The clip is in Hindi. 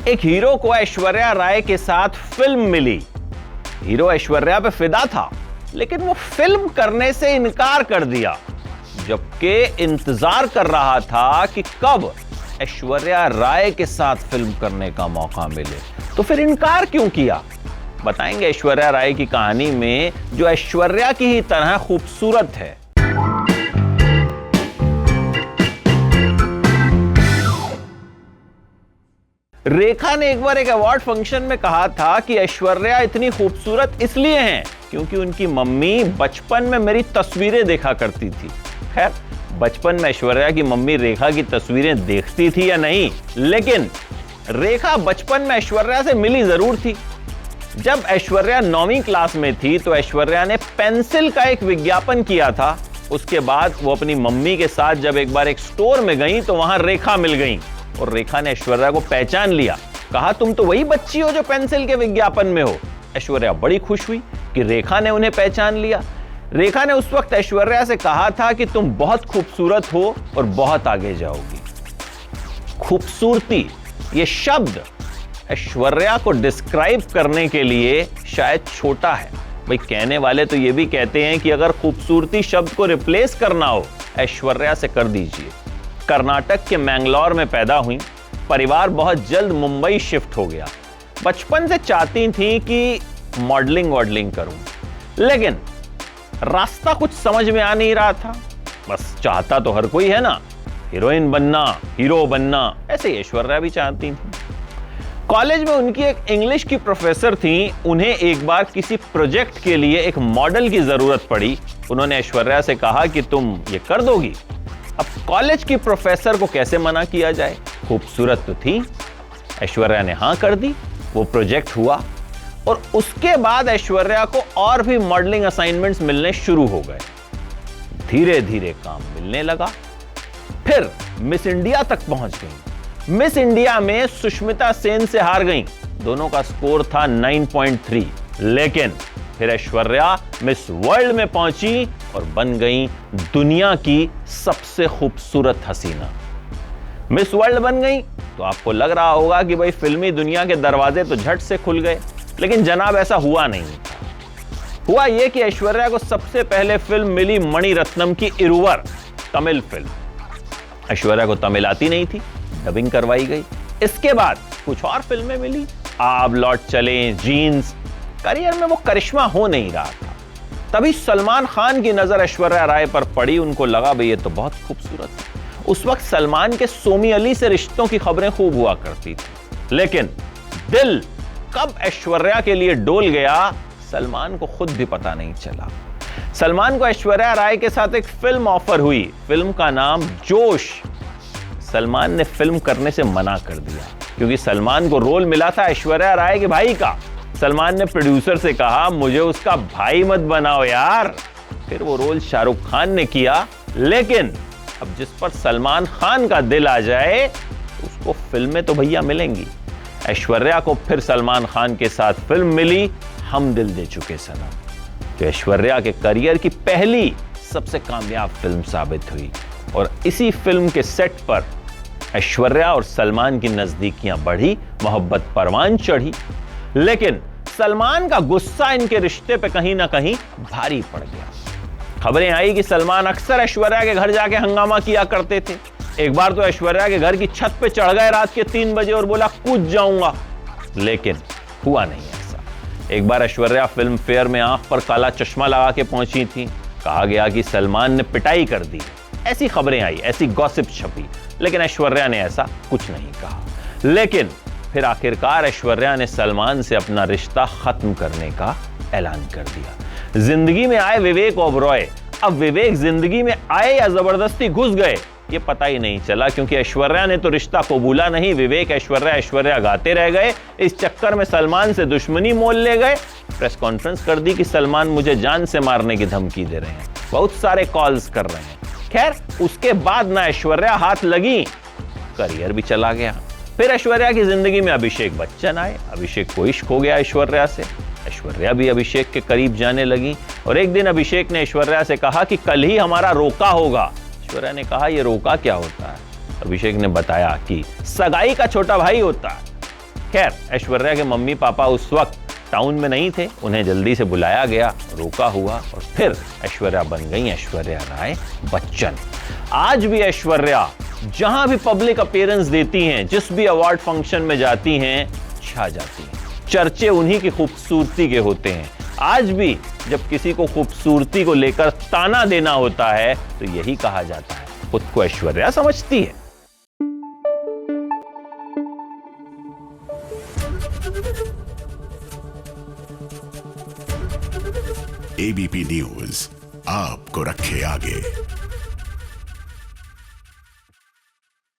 एक हीरो को ऐश्वर्या राय के साथ फिल्म मिली। हीरो ऐश्वर्या पे फिदा था, लेकिन वो फिल्म करने से इनकार कर दिया, जबकि इंतजार कर रहा था कि कब ऐश्वर्या राय के साथ फिल्म करने का मौका मिले। तो फिर इनकार क्यों किया? बताएंगे ऐश्वर्या राय की कहानी में, जो ऐश्वर्या की ही तरह खूबसूरत है। रेखा ने एक बार एक अवार्ड फंक्शन में कहा था कि ऐश्वर्या इतनी खूबसूरत इसलिए हैं क्योंकि उनकी मम्मी बचपन में मेरी तस्वीरें देखा करती थी। खैर, बचपन में ऐश्वर्या की मम्मी रेखा की तस्वीरें देखती थी या नहीं, लेकिन रेखा बचपन में ऐश्वर्या से मिली जरूर थी। जब ऐश्वर्या 9वीं क्लास में थी तो ऐश्वर्या ने पेंसिल का एक विज्ञापन किया था। उसके बाद वो अपनी मम्मी के साथ जब एक बार एक स्टोर में गई तो वहां रेखा मिल गई और रेखा ने ऐश्वर्या को पहचान लिया। कहा, तुम तो वही बच्ची हो जो पेंसिल के विज्ञापन में हो। ऐश्वर्या बड़ी खुश हुई कि रेखा ने उन्हें पहचान लिया। रेखा ने उस वक्त ऐश्वर्या से कहा था कि तुम बहुत खूबसूरत हो और बहुत आगे जाओगी। खूबसूरती, ये शब्द ऐश्वर्या को डिस्क्राइब करने के लिए शायद छोटा है। भाई, कहने वाले तो ये भी कहते हैं कि अगर खूबसूरती शब्द को रिप्लेस करना हो, ऐश्वर्या से कर दीजिए। कर्नाटक के मैंगलोर में पैदा हुई, परिवार बहुत जल्द मुंबई शिफ्ट हो गया। बचपन से चाहती थी कि मॉडलिंग वॉडलिंग करूं, लेकिन रास्ता कुछ समझ में आ नहीं रहा था। बस चाहता तो हर कोई है ना, हीरोइन बनना, हीरो बनना, ऐसे ही ऐश्वर्या भी चाहती थी। कॉलेज में उनकी एक इंग्लिश की प्रोफेसर थी। उन्हें एक बार किसी प्रोजेक्ट के लिए एक मॉडल की जरूरत पड़ी। उन्होंने ऐश्वर्या से कहा कि तुम ये कर दोगी। अब कॉलेज की प्रोफेसर को कैसे मना किया जाए, खूबसूरत तो थी। ऐश्वर्या ने हाँ कर दी, वो प्रोजेक्ट हुआ और उसके बाद ऐश्वर्या को और भी मॉडलिंग असाइनमेंट्स मिलने शुरू हो गए। धीरे धीरे काम मिलने लगा। फिर मिस इंडिया तक पहुंच गई। मिस इंडिया में सुष्मिता सेन से हार गई। दोनों का स्कोर था 9.3, लेकिन फिर ऐश्वर्या मिस वर्ल्ड में पहुंची और बन गई दुनिया की सबसे खूबसूरत हसीना। मिस वर्ल्ड बन गई तो आपको लग रहा होगा कि भाई फिल्मी दुनिया के दरवाजे तो झट से खुल गए, लेकिन जनाब ऐसा हुआ नहीं। हुआ यह कि ऐश्वर्या को सबसे पहले फिल्म मिली मणिरत्नम की इरुवर, तमिल फिल्म। ऐश्वर्या को तमिल आती नहीं थी, डबिंग करवाई गई। इसके बाद कुछ और फिल्में मिली, आप लौट चले, जीन्स। करियर में वो करिश्मा हो नहीं रहा था। तभी सलमान खान की नजर ऐश्वर्या राय पर पड़ी। उनको लगा भाई ये तो बहुत खूबसूरत है। उस वक्त सलमान के सोमी अली से रिश्तों की खबरें खूब हुआ करती थी, लेकिन दिल कब ऐश्वर्या के लिए डोल गया, सलमान को खुद भी पता नहीं चला। सलमान को ऐश्वर्या राय के साथ एक फिल्म ऑफर हुई। फिल्म का नाम जोश। सलमान ने फिल्म करने से मना कर दिया क्योंकि सलमान को रोल मिला था ऐश्वर्या राय के भाई का। सलमान ने प्रोड्यूसर से कहा, मुझे उसका भाई मत बनाओ यार। फिर वो रोल शाहरुख खान ने किया, लेकिन अब जिस पर सलमान खान का दिल आ जाए तो उसको फिल्में तो भैया मिलेंगी। ऐश्वर्या को फिर सलमान खान के साथ फिल्म मिली, हम दिल दे चुके सनम, जो ऐश्वर्या के करियर की पहली सबसे कामयाब फिल्म साबित हुई। और इसी फिल्म के सेट पर ऐश्वर्या और सलमान की नजदीकियां बढ़ी, मोहब्बत परवान चढ़ी। लेकिन सलमान का गुस्सा इनके रिश्ते पे कहीं ना कहीं भारी पड़ गया। खबरें आई कि सलमान अक्सर ऐश्वर्या के घर जाके हंगामा किया करते थे। एक बार तो ऐश्वर्या के घर की छत पे चढ़ गए रात के 3 बजे और बोला कूद जाऊंगा, लेकिन हुआ नहीं ऐसा। एक बार ऐश्वर्या फिल्म फेयर में आंख पर काला चश्मा लगा के पहुंची थी। कहा गया कि सलमान ने पिटाई कर दी। ऐसी खबरें आई, ऐसी गॉसिप छपी, लेकिन ऐश्वर्या ने ऐसा कुछ नहीं कहा। लेकिन फिर आखिरकार ऐश्वर्या ने सलमान से अपना रिश्ता खत्म करने का ऐलान कर दिया। जिंदगी में आए विवेक ओबरॉय। अब विवेक जिंदगी में आए या जबरदस्ती घुस गए ये पता ही नहीं चला, क्योंकि ऐश्वर्या ने तो रिश्ता कबूला नहीं। विवेक ऐश्वर्या गाते रह गए। इस चक्कर में सलमान से दुश्मनी मोल ले गए। प्रेस कॉन्फ्रेंस कर दी कि सलमान मुझे जान से मारने की धमकी दे रहे हैं, बहुत सारे कॉल्स कर रहे हैं। खैर, उसके बाद ना ऐश्वर्या हाथ लगी, करियर भी चला गया। फिर ऐश्वर्या की जिंदगी में अभिषेक बच्चन आए। अभिषेक को इश्क हो गया ऐश्वर्या से। ऐश्वर्या भी अभिषेक के करीब जाने लगी और एक दिन अभिषेक ने ऐश्वर्या से कहा कि कल ही हमारा रोका होगा। ऐश्वर्या ने कहा ये रोका क्या होता है? अभिषेक ने बताया कि सगाई का छोटा भाई होता है। खैर, ऐश्वर्या के मम्मी पापा उस वक्त टाउन में नहीं थे, उन्हें जल्दी से बुलाया गया, रोका हुआ और फिर ऐश्वर्या बन गई ऐश्वर्या राय बच्चन। आज भी ऐश्वर्या जहां भी पब्लिक अपीयरेंस देती हैं, जिस भी अवार्ड फंक्शन में जाती हैं, छा जाती हैं। चर्चे उन्हीं की खूबसूरती के होते हैं। आज भी जब किसी को खूबसूरती को लेकर ताना देना होता है तो यही कहा जाता है, खुद को ऐश्वर्या समझती है। एबीपी न्यूज आपको रखे आगे।